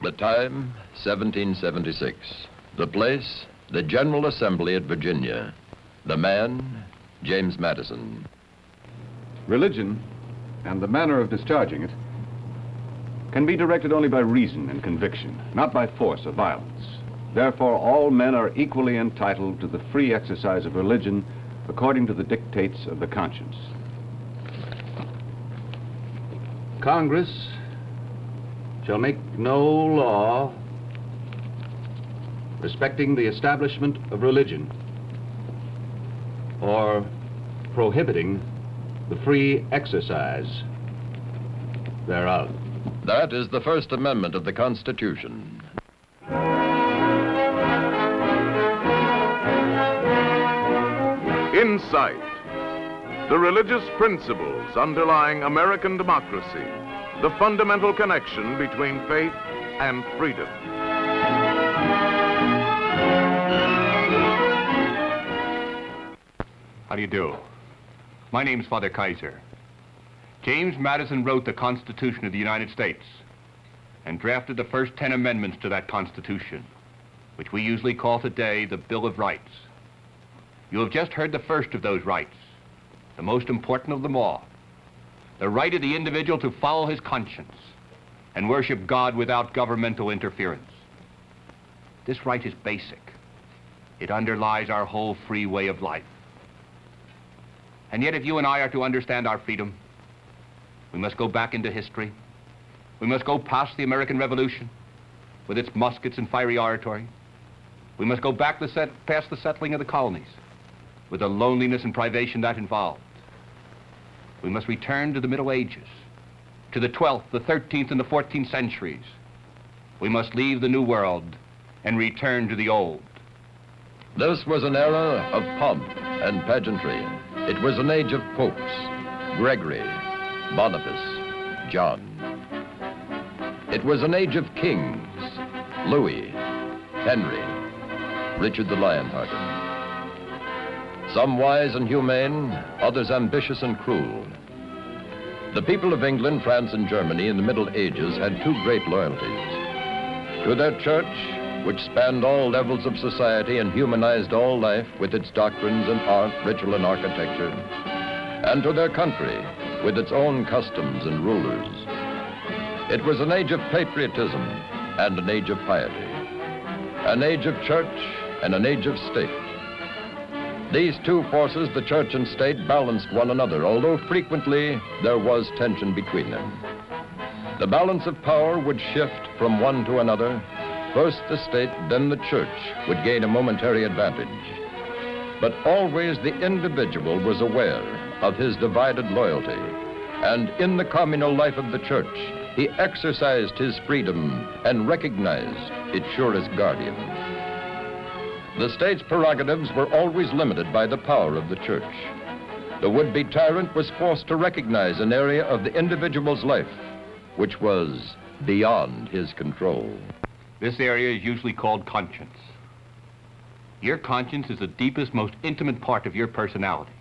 The time, 1776. The place, the General Assembly at Virginia. The man, James Madison. Religion, and the manner of discharging it, can be directed only by reason and conviction, not by force or violence. Therefore, all men are equally entitled to the free exercise of religion according to the dictates of the conscience. Congress shall make no law respecting the establishment of religion or prohibiting the free exercise thereof. That is the First Amendment of the Constitution. Insight, the religious principles underlying American democracy, the fundamental connection between faith and freedom. How do you do? My name's Father Kieser. James Madison wrote the Constitution of the United States and drafted the first 10 amendments to that Constitution, which we usually call today the Bill of Rights. You have just heard the first of those rights, the most important of them all, the right of the individual to follow his conscience and worship God without governmental interference. This right is basic. It underlies our whole free way of life. And yet, if you and I are to understand our freedom, we must go back into history. We must go past the American Revolution with its muskets and fiery oratory. We must go back past the settling of the colonies with the loneliness and privation that involved. We must return to the Middle Ages, to the 12th, the 13th, and the 14th centuries. We must leave the New World and return to the Old. This was an era of pomp and pageantry. It was an age of popes, Gregory, Boniface, John. It was an age of kings, Louis, Henry, Richard the Lionhearted. Some wise and humane, others ambitious and cruel. The people of England, France, and Germany in the Middle Ages had two great loyalties. To their church, which spanned all levels of society and humanized all life with its doctrines and art, ritual, and architecture, and to their country, with its own customs and rulers. It was an age of patriotism and an age of piety, an age of church and an age of state. These two forces, the church and state, balanced one another, although frequently there was tension between them. The balance of power would shift from one to another. First the state, then the church would gain a momentary advantage. But always the individual was aware of his divided loyalty, and in the communal life of the church, he exercised his freedom and recognized its surest guardian. The state's prerogatives were always limited by the power of the church. The would-be tyrant was forced to recognize an area of the individual's life which was beyond his control. This area is usually called conscience. Your conscience is the deepest, most intimate part of your personality,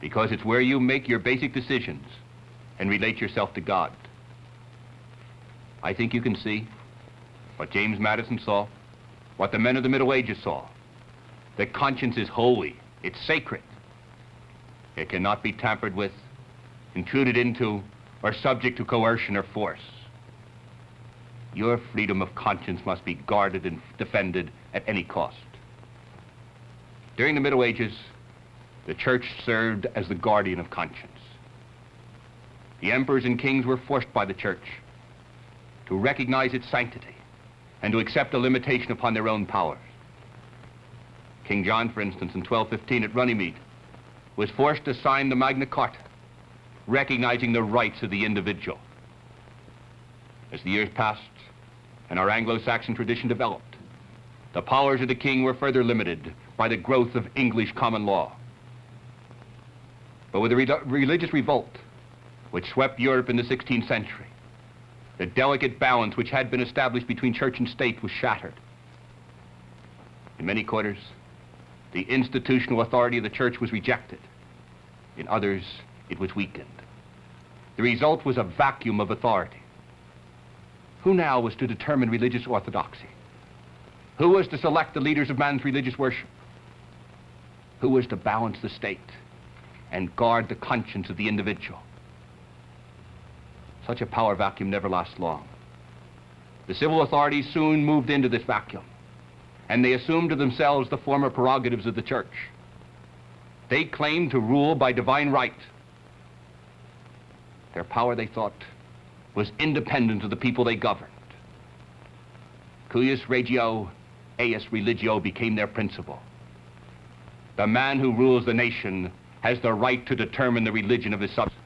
because it's where you make your basic decisions and relate yourself to God. I think you can see what James Madison saw, what the men of the Middle Ages saw. That conscience is holy, it's sacred. It cannot be tampered with, intruded into, or subject to coercion or force. Your freedom of conscience must be guarded and defended at any cost. During the Middle Ages, the church served as the guardian of conscience. The emperors and kings were forced by the church to recognize its sanctity and to accept a limitation upon their own powers. King John, for instance, in 1215 at Runnymede, was forced to sign the Magna Carta, recognizing the rights of the individual. As the years passed and our Anglo-Saxon tradition developed, the powers of the king were further limited by the growth of English common law. But with the religious revolt which swept Europe in the 16th century, the delicate balance which had been established between church and state was shattered. In many quarters, the institutional authority of the church was rejected. In others, it was weakened. The result was a vacuum of authority. Who now was to determine religious orthodoxy? Who was to select the leaders of man's religious worship? Who was to balance the state and guard the conscience of the individual? Such a power vacuum never lasts long. The civil authorities soon moved into this vacuum, and they assumed to themselves the former prerogatives of the church. They claimed to rule by divine right. Their power, they thought, was independent of the people they governed. Cuius regio, eius religio became their principle. The man who rules the nation has the right to determine the religion of his subjects.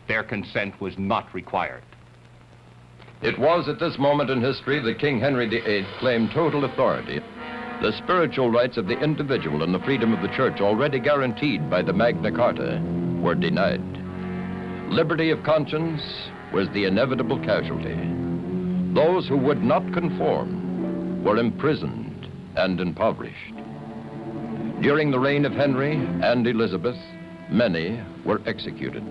Their consent was not required. It was at this moment in history that King Henry VIII claimed total authority. The spiritual rights of the individual and the freedom of the church, already guaranteed by the Magna Carta, were denied. Liberty of conscience was the inevitable casualty. Those who would not conform were imprisoned and impoverished. During the reign of Henry and Elizabeth, many were executed.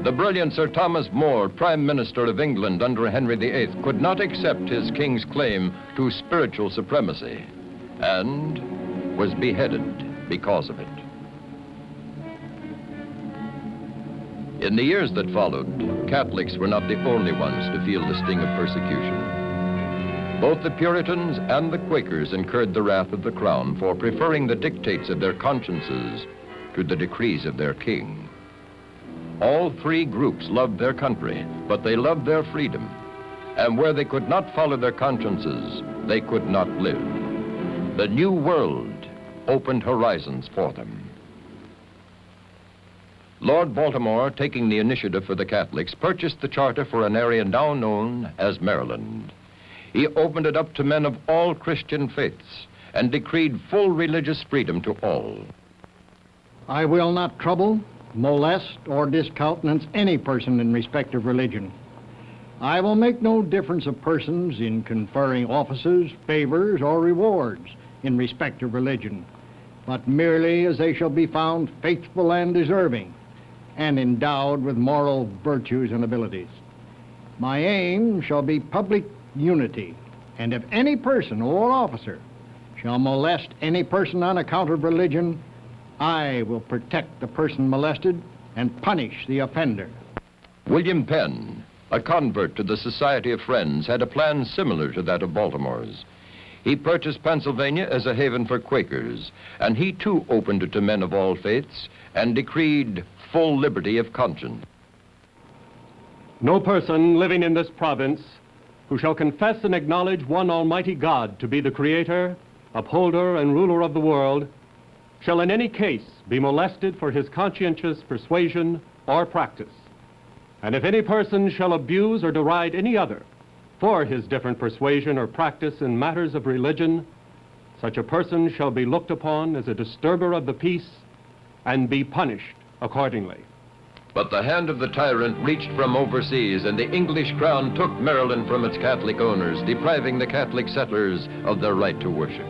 The brilliant Sir Thomas More, Prime Minister of England under Henry VIII, could not accept his king's claim to spiritual supremacy and was beheaded because of it. In the years that followed, Catholics were not the only ones to feel the sting of persecution. Both the Puritans and the Quakers incurred the wrath of the crown for preferring the dictates of their consciences to the decrees of their king. All three groups loved their country, but they loved their freedom. And where they could not follow their consciences, they could not live. The New World opened horizons for them. Lord Baltimore, taking the initiative for the Catholics, purchased the charter for an area now known as Maryland. He opened it up to men of all Christian faiths and decreed full religious freedom to all. I will not trouble, molest, or discountenance any person in respect of religion. I will make no difference of persons in conferring offices, favors, or rewards in respect of religion, but merely as they shall be found faithful and deserving, and endowed with moral virtues and abilities. My aim shall be public unity, and if any person or officer shall molest any person on account of religion, I will protect the person molested and punish the offender. William Penn, a convert to the Society of Friends, had a plan similar to that of Baltimore's. He purchased Pennsylvania as a haven for Quakers, and he too opened it to men of all faiths and decreed full liberty of conscience. No person living in this province who shall confess and acknowledge one Almighty God to be the Creator, upholder, and ruler of the world shall in any case be molested for his conscientious persuasion or practice. And if any person shall abuse or deride any other for his different persuasion or practice in matters of religion, such a person shall be looked upon as a disturber of the peace and be punished accordingly. But the hand of the tyrant reached from overseas, and the English crown took Maryland from its Catholic owners, depriving the Catholic settlers of their right to worship.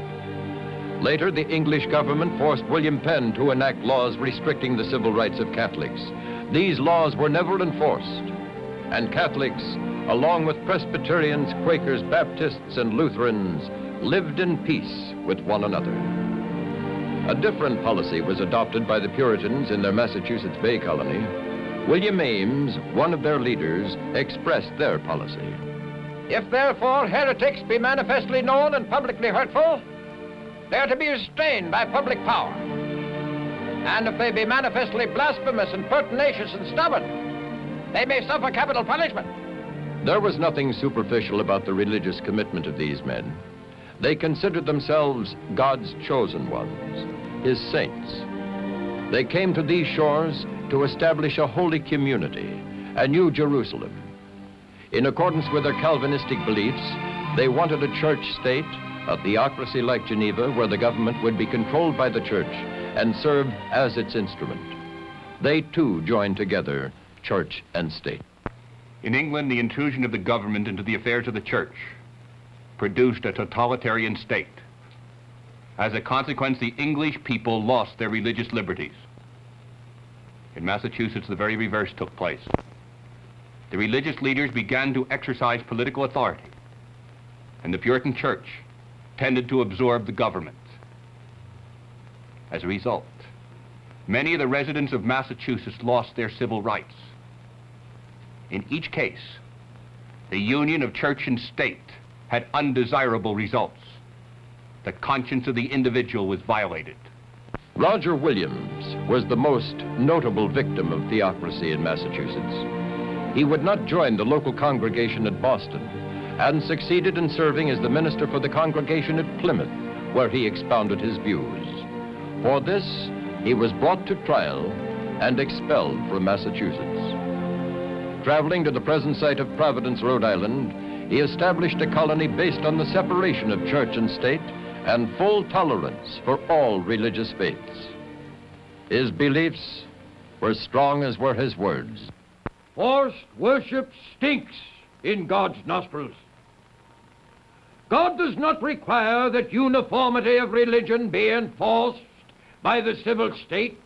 Later, the English government forced William Penn to enact laws restricting the civil rights of Catholics. These laws were never enforced, and Catholics, along with Presbyterians, Quakers, Baptists, and Lutherans, lived in peace with one another. A different policy was adopted by the Puritans in their Massachusetts Bay Colony. William Ames, one of their leaders, expressed their policy. If therefore heretics be manifestly known and publicly hurtful, they are to be restrained by public power. And if they be manifestly blasphemous and pertinacious and stubborn, they may suffer capital punishment. There was nothing superficial about the religious commitment of these men. They considered themselves God's chosen ones, his saints. They came to these shores to establish a holy community, a new Jerusalem. In accordance with their Calvinistic beliefs, they wanted a church state, a theocracy like Geneva, where the government would be controlled by the church and serve as its instrument. They too joined together, church and state. In England, the intrusion of the government into the affairs of the church produced a totalitarian state. As a consequence, the English people lost their religious liberties. In Massachusetts, the very reverse took place. the religious leaders began to exercise political authority, and the Puritan Church tended to absorb the government. As a result, many of the residents of Massachusetts lost their civil rights. In each case, the union of church and state had undesirable results. The conscience of the individual was violated. Roger Williams was the most notable victim of theocracy in Massachusetts. He would not join the local congregation at Boston and succeeded in serving as the minister for the congregation at Plymouth, where he expounded his views. For this, he was brought to trial and expelled from Massachusetts. Traveling to the present site of Providence, Rhode Island, he established a colony based on the separation of church and state and full tolerance for all religious faiths. His beliefs were strong as were his words. Forced worship stinks in God's nostrils. God does not require that uniformity of religion be enforced by the civil state.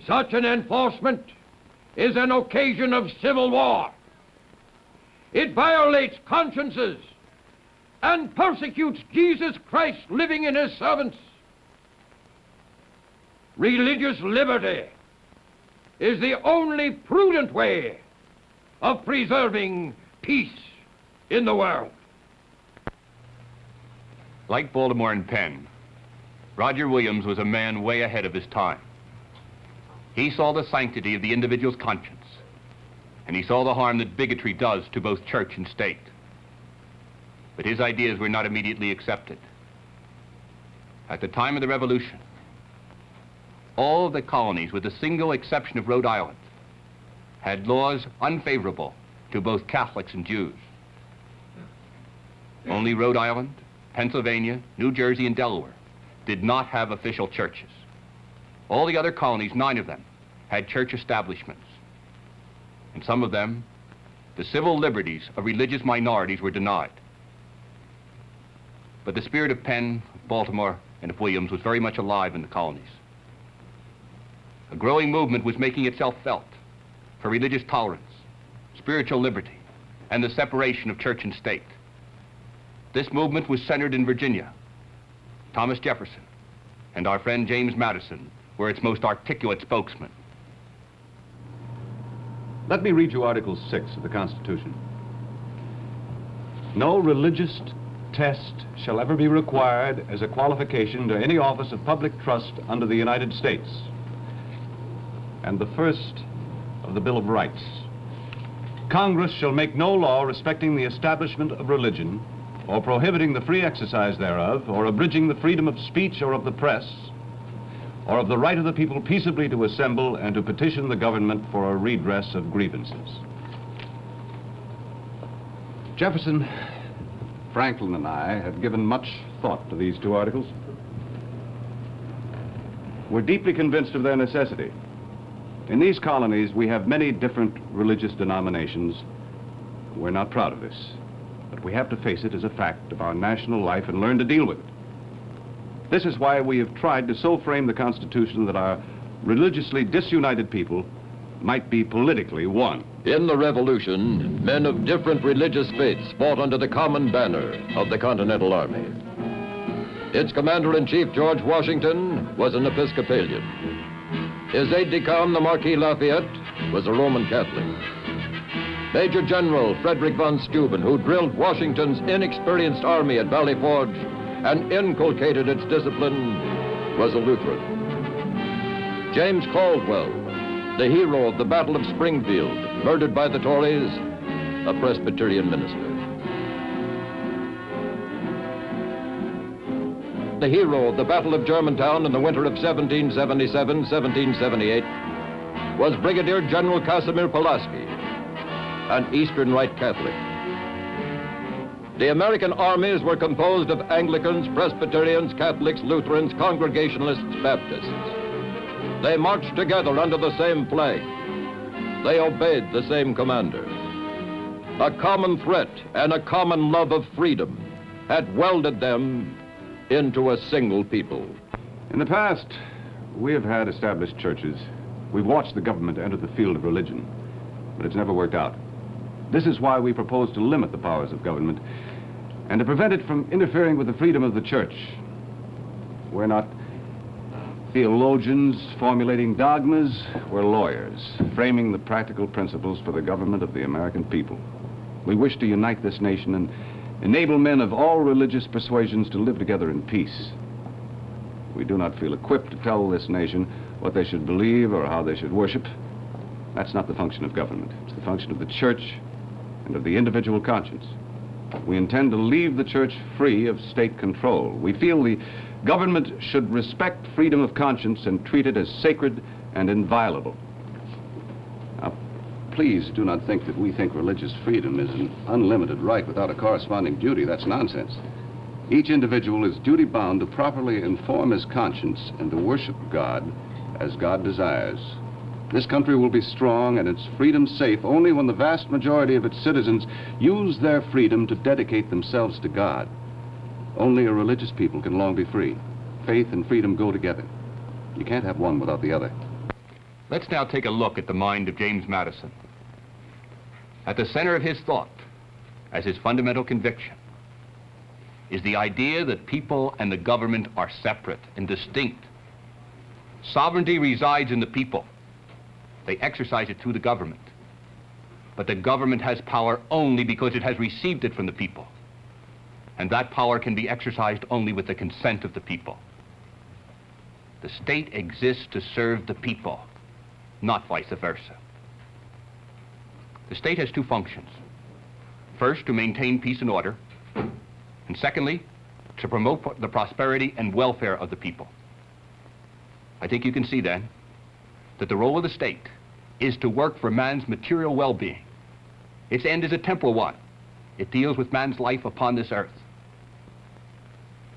Such an enforcement is an occasion of civil war. It violates consciences and persecutes Jesus Christ living in his servants. Religious liberty is the only prudent way of preserving peace in the world. Like Baltimore and Penn, Roger Williams was a man way ahead of his time. He saw the sanctity of the individual's conscience, and he saw the harm that bigotry does to both church and state. But his ideas were not immediately accepted. At the time of the Revolution, all of the colonies, with the single exception of Rhode Island, had laws unfavorable to both Catholics and Jews. Only Rhode Island, Pennsylvania, New Jersey, and Delaware did not have official churches. All the other colonies, 9 of them, had church establishments. In some of them, the civil liberties of religious minorities were denied. But the spirit of Penn, of Baltimore, and of Williams was very much alive in the colonies. A growing movement was making itself felt for religious tolerance, spiritual liberty, and the separation of church and state. This movement was centered in Virginia. Thomas Jefferson and our friend James Madison were its most articulate spokesmen. Let me read you Article 6 of the Constitution. No religious test shall ever be required as a qualification to any office of public trust under the United States. And the first of the Bill of Rights. Congress shall make no law respecting the establishment of religion, or prohibiting the free exercise thereof, or abridging the freedom of speech or of the press, or of the right of the people peaceably to assemble and to petition the government for a redress of grievances. Jefferson, Franklin, and I have given much thought to these 2 articles. We're deeply convinced of their necessity. In these colonies, we have many different religious denominations. We're not proud of this, but we have to face it as a fact of our national life and learn to deal with it. This is why we have tried to so frame the Constitution that our religiously disunited people might be politically one. In the Revolution, men of different religious faiths fought under the common banner of the Continental Army. Its commander-in-chief, George Washington, was an Episcopalian. His aide-de-camp, the Marquis Lafayette, was a Roman Catholic. Major General Frederick von Steuben, who drilled Washington's inexperienced army at Valley Forge and inculcated its discipline, was a Lutheran. James Caldwell, the hero of the Battle of Springfield, murdered by the Tories, a Presbyterian minister. The hero of the Battle of Germantown in the winter of 1777-1778 was Brigadier General Casimir Pulaski, an Eastern Rite Catholic. The American armies were composed of Anglicans, Presbyterians, Catholics, Lutherans, Congregationalists, Baptists. They marched together under the same flag. They obeyed the same commander. A common threat and a common love of freedom had welded them into a single people. In the past, we have had established churches. We've watched the government enter the field of religion. but it's never worked out. This is why we propose to limit the powers of government and to prevent it from interfering with the freedom of the church. We're not theologians formulating dogmas. We're lawyers, framing the practical principles for the government of the American people. We wish to unite this nation and enable men of all religious persuasions to live together in peace. We do not feel equipped to tell this nation what they should believe or how they should worship. That's not the function of government. It's the function of the church and of the individual conscience. We intend to leave the church free of state control. We feel the government should respect freedom of conscience and treat it as sacred and inviolable. Now, please do not think that we think religious freedom is an unlimited right without a corresponding duty. That's nonsense. Each individual is duty-bound to properly inform his conscience and to worship God as God desires. This country will be strong and its freedom safe only when the vast majority of its citizens use their freedom to dedicate themselves to God. Only a religious people can long be free. Faith and freedom go together. You can't have one without the other. Let's now take a look at the mind of James Madison. At the center of his thought, as his fundamental conviction, is the idea that people and the government are separate and distinct. Sovereignty resides in the people. They exercise it through the government. But the government has power only because it has received it from the people. And that power can be exercised only with the consent of the people. The state exists to serve the people, not vice versa. The state has two functions. First, to maintain peace and order, and secondly, to promote the prosperity and welfare of the people. I think you can see then that the role of the state is to work for man's material well-being. Its end is a temporal one. It deals with man's life upon this earth.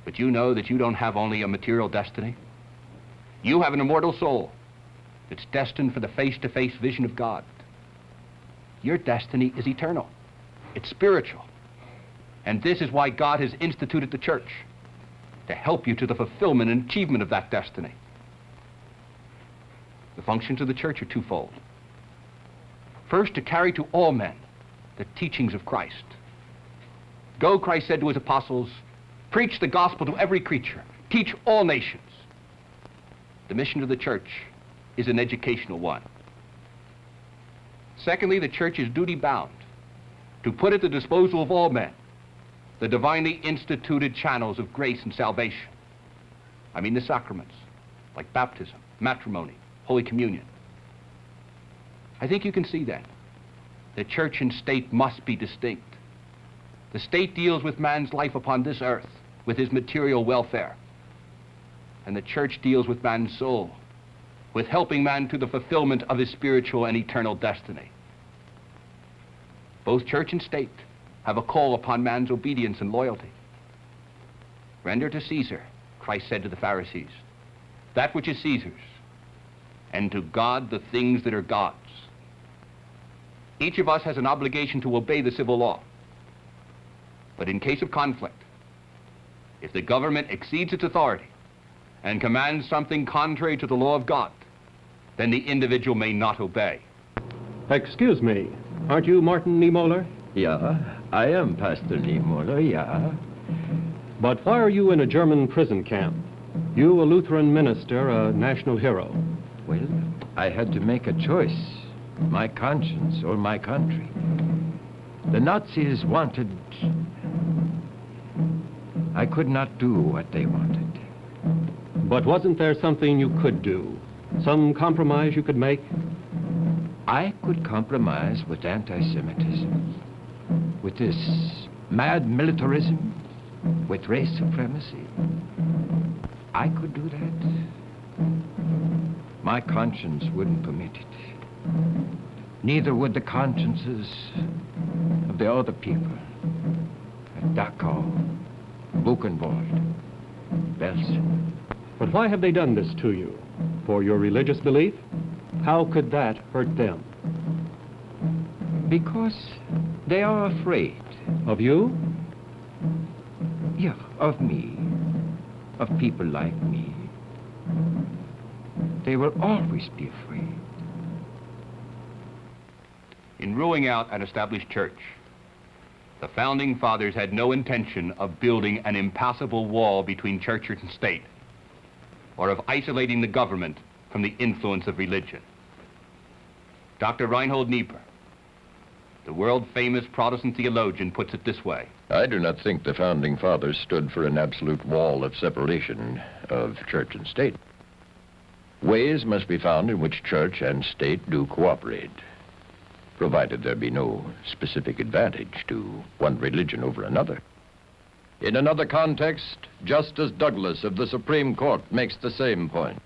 But you know that you don't have only a material destiny. You have an immortal soul that's destined for the face-to-face vision of God. Your destiny is eternal. It's spiritual. And this is why God has instituted the church, to help you to the fulfillment and achievement of that destiny. The functions of the church are twofold. First, to carry to all men the teachings of Christ. Go, Christ said to his apostles, preach the gospel to every creature, teach all nations. The mission of the church is an educational one. Secondly, the church is duty-bound to put at the disposal of all men the divinely instituted channels of grace and salvation. I mean the sacraments, like baptism, matrimony, Holy Communion. I think you can see then that church and state must be distinct. The state deals with man's life upon this earth, with his material welfare. And the church deals with man's soul, with helping man to the fulfillment of his spiritual and eternal destiny. Both church and state have a call upon man's obedience and loyalty. Render to Caesar, Christ said to the Pharisees, that which is Caesar's, and to God the things that are God's. Each of us has an obligation to obey the civil law. But in case of conflict, if the government exceeds its authority and commands something contrary to the law of God, then the individual may not obey. Excuse me, aren't you Martin Niemöller? Yeah, I am Pastor Niemöller, yeah. But why are you in a German prison camp? You, a Lutheran minister, a national hero. Well, I had to make a choice, my conscience or my country. The Nazis wanted... I could not do what they wanted. But wasn't there something you could do? Some compromise you could make? I could compromise with anti-Semitism, with this mad militarism, with race supremacy. I could do that. My conscience wouldn't permit it. Neither would the consciences of the other people at Dachau, Buchenwald, Belsen. But why have they done this to you? For your religious belief? How could that hurt them? Because they are afraid. Of you? Yeah, of me. Of people like me. They will always be afraid. In ruling out an established church, the Founding Fathers had no intention of building an impassable wall between church and state, or of isolating the government from the influence of religion. Dr. Reinhold Niebuhr, the world-famous Protestant theologian, puts it this way. I do not think the Founding Fathers stood for an absolute wall of separation of church and state. Ways must be found in which church and state do cooperate, provided there be no specific advantage to one religion over another. In another context, Justice Douglas of the Supreme Court makes the same point.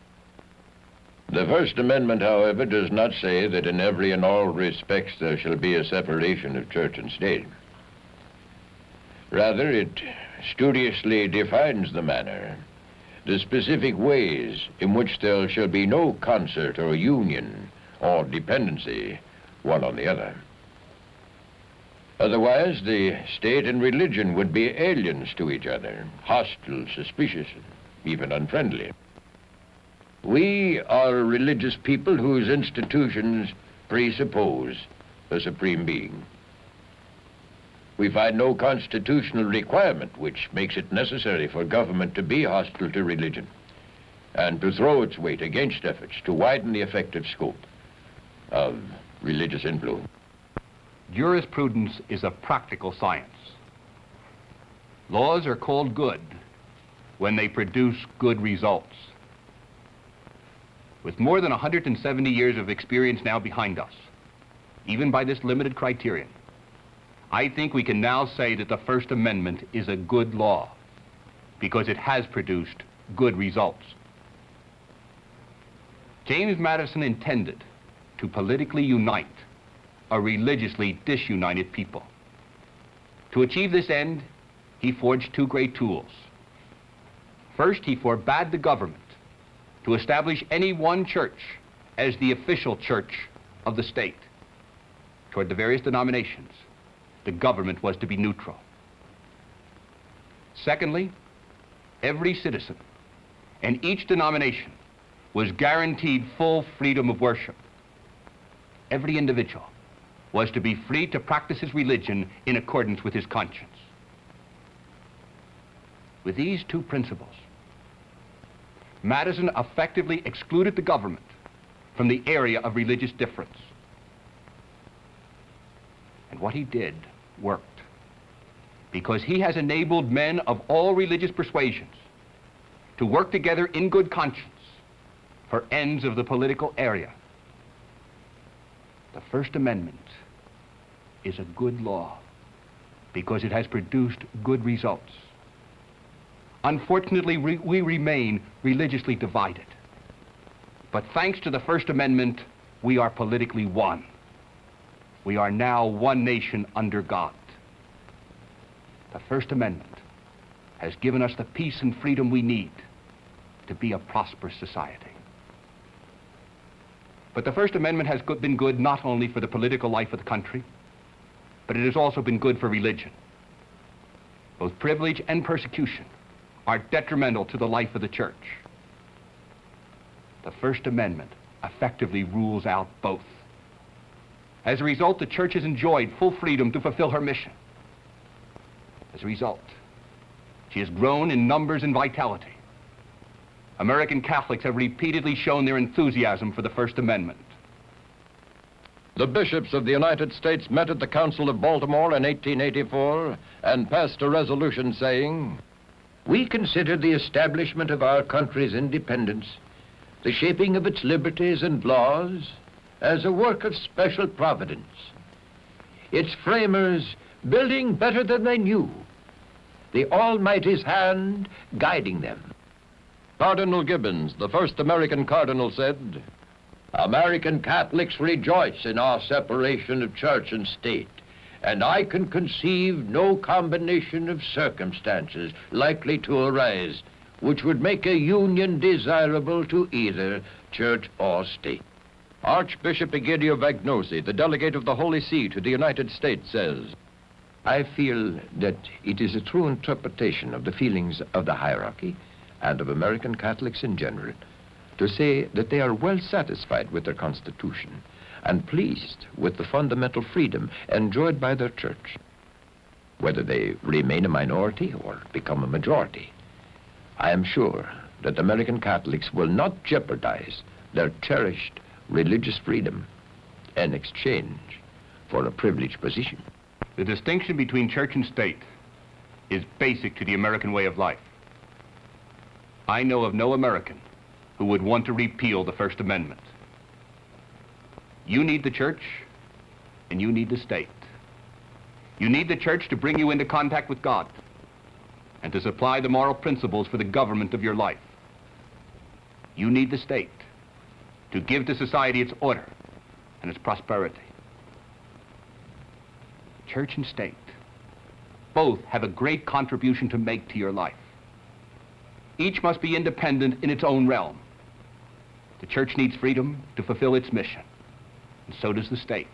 The First Amendment, however, does not say that in every and all respects there shall be a separation of church and state. Rather, it studiously defines the manner, the specific ways in which there shall be no concert or union or dependency one on the other. Otherwise, the state and religion would be aliens to each other, hostile, suspicious, even unfriendly. We are a religious people whose institutions presuppose a supreme being. We find no constitutional requirement which makes it necessary for government to be hostile to religion and to throw its weight against efforts to widen the effective scope of religious influence. Jurisprudence is a practical science. Laws are called good when they produce good results. With more than 170 years of experience now behind us, even by this limited criterion, I think we can now say that the First Amendment is a good law because it has produced good results. James Madison intended to politically unite a religiously disunited people. To achieve this end, he forged two great tools. First, he forbade the government to establish any one church as the official church of the state. Toward the various denominations, the government was to be neutral. Secondly, every citizen and each denomination was guaranteed full freedom of worship. Every individual was to be free to practice his religion in accordance with his conscience. With these two principles, Madison effectively excluded the government from the area of religious difference. And what he did worked, because he has enabled men of all religious persuasions to work together in good conscience for ends of the political area. The First Amendment is a good law because it has produced good results. Unfortunately, we remain religiously divided. But thanks to the First Amendment, we are politically one. We are now one nation under God. The First Amendment has given us the peace and freedom we need to be a prosperous society. But the First Amendment has been good not only for the political life of the country, but it has also been good for religion. Both privilege and persecution are detrimental to the life of the church. The First Amendment effectively rules out both. As a result, the church has enjoyed full freedom to fulfill her mission. As a result, she has grown in numbers and vitality. American Catholics have repeatedly shown their enthusiasm for the First Amendment. The bishops of the United States met at the Council of Baltimore in 1884 and passed a resolution saying, "We consider the establishment of our country's independence, the shaping of its liberties and laws, as a work of special providence. Its framers building better than they knew, the Almighty's hand guiding them." Cardinal Gibbons, the first American cardinal, said, "American Catholics rejoice in our separation of church and state, and I can conceive no combination of circumstances likely to arise which would make a union desirable to either church or state." Archbishop Egidio Vagnosi, the delegate of the Holy See to the United States, says, "I feel that it is a true interpretation of the feelings of the hierarchy and of American Catholics in general to say that they are well satisfied with their Constitution and pleased with the fundamental freedom enjoyed by their church, whether they remain a minority or become a majority. I am sure that American Catholics will not jeopardize their cherished religious freedom in exchange for a privileged position. The distinction between church and state is basic to the American way of life. I know of no American who would want to repeal the First Amendment. You need the church, and you need the state. You need the church to bring you into contact with God and to supply the moral principles for the government of your life. You need the state to give to society its order and its prosperity. Church and state both have a great contribution to make to your life. Each must be independent in its own realm. The church needs freedom to fulfill its mission, and so does the state.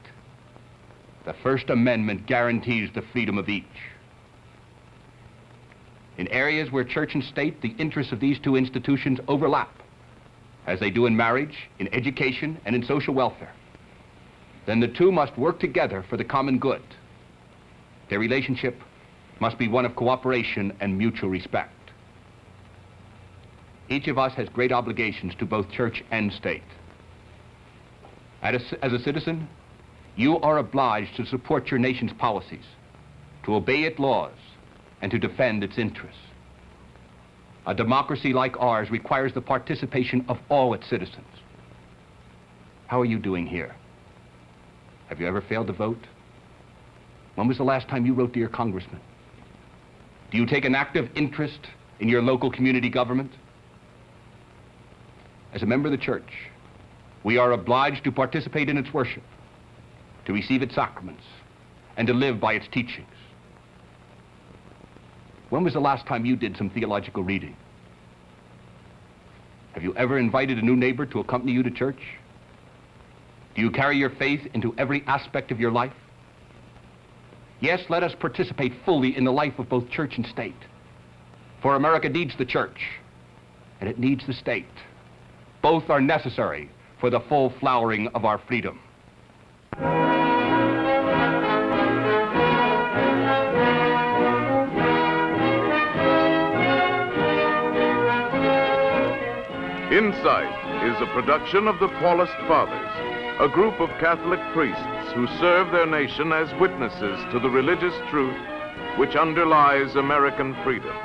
The First Amendment guarantees the freedom of each. In areas where church and state, the interests of these two institutions overlap, as they do in marriage, in education, and in social welfare, then the two must work together for the common good. Their relationship must be one of cooperation and mutual respect. Each of us has great obligations to both church and state. As a citizen, you are obliged to support your nation's policies, to obey its laws, and to defend its interests. A democracy like ours requires the participation of all its citizens. How are you doing here? Have you ever failed to vote? When was the last time you wrote to your congressman? Do you take an active interest in your local community government? As a member of the church, we are obliged to participate in its worship, to receive its sacraments, and to live by its teachings. When was the last time you did some theological reading? Have you ever invited a new neighbor to accompany you to church? Do you carry your faith into every aspect of your life? Yes, let us participate fully in the life of both church and state. For America needs the church, and it needs the state. Both are necessary for the full flowering of our freedom. Insight is a production of the Paulist Fathers, a group of Catholic priests who serve their nation as witnesses to the religious truth which underlies American freedom.